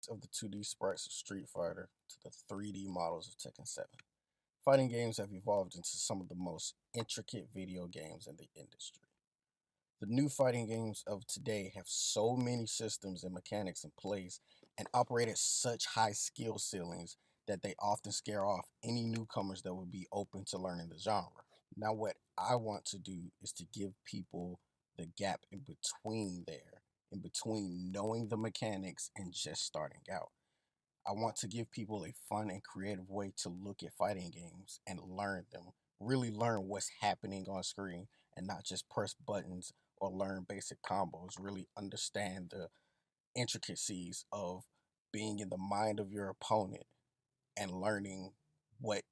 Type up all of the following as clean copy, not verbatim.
Of the 2D sprites of Street Fighter to the 3D models of Tekken 7. Fighting games have evolved into some of the most intricate video games in the industry. The new fighting games of today have so many systems and mechanics in place and operate at such high skill ceilings that they often scare off any newcomers that would be open to learning the genre. Now, what I want to do is to give people the gap in between knowing the mechanics and just starting out. I want to give people a fun and creative way to look at fighting games and learn them. Really learn what's happening on screen and not just press buttons or learn basic combos. Really understand the intricacies of being in the mind of your opponent and learning what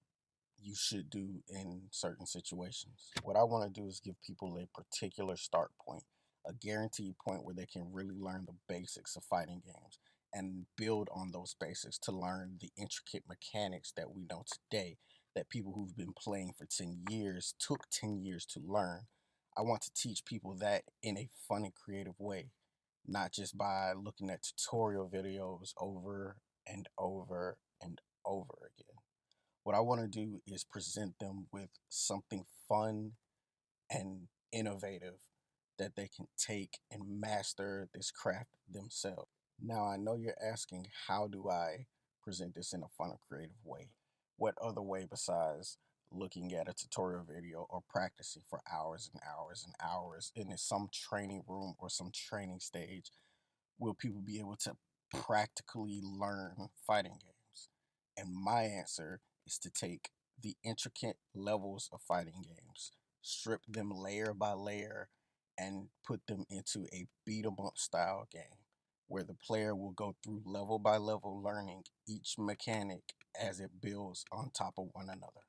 you should do in certain situations. What I want to do is give people a particular start point, a guaranteed point where they can really learn the basics of fighting games and build on those basics to learn the intricate mechanics that we know today that people who've been playing for 10 years took 10 years to learn. I want to teach people that in a fun and creative way, not just by looking at tutorial videos over and over and over again. What I want to do is present them with something fun and innovative that they can take and master this craft themselves. Now, I know you're asking, how do I present this in a fun or creative way? What other way besides looking at a tutorial video or practicing for hours and hours and hours in some training room or some training stage will people be able to practically learn fighting games? And my answer is to take the intricate levels of fighting games, strip them layer by layer, and put them into a beat 'em up style game where the player will go through level by level learning each mechanic as it builds on top of one another.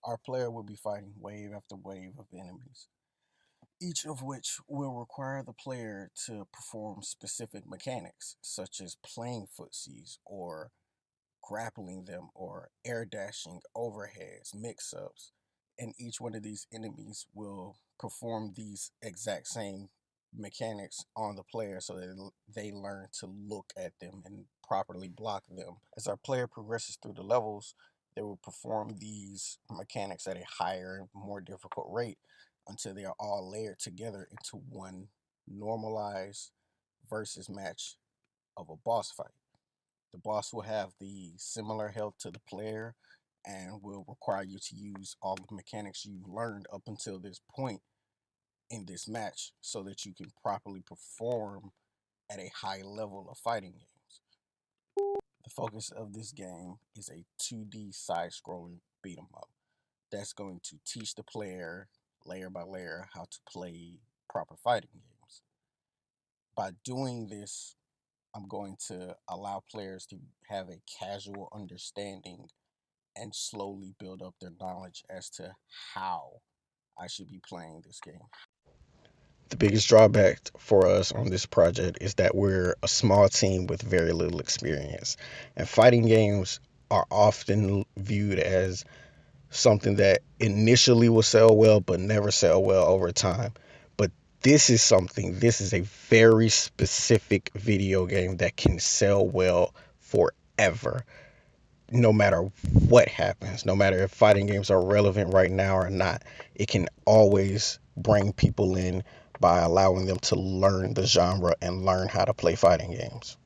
Our player will be fighting wave after wave of enemies, each of which will require the player to perform specific mechanics, such as playing footsies or grappling them or air dashing, overheads, mix ups. And each one of these enemies will perform these exact same mechanics on the player so that they learn to look at them and properly block them. As our player progresses through the levels, they will perform these mechanics at a higher, more difficult rate until they are all layered together into one normalized versus match of a boss fight. The boss will have the similar health to the player and will require you to use all the mechanics you've learned up until this point in this match so that you can properly perform at a high level of fighting games. The focus of this game is a 2D side scrolling beat 'em up that's going to teach the player layer by layer how to play proper fighting games. By doing this, I'm going to allow players to have a casual understanding and slowly build up their knowledge as to how I should be playing this game. The biggest drawback for us on this project is that we're a small team with very little experience, and fighting games are often viewed as something that initially will sell well but never sell well over time. But this is a very specific video game that can sell well forever, no matter what happens, no matter if fighting games are relevant right now or not. It can always bring people in by allowing them to learn the genre and learn how to play fighting games.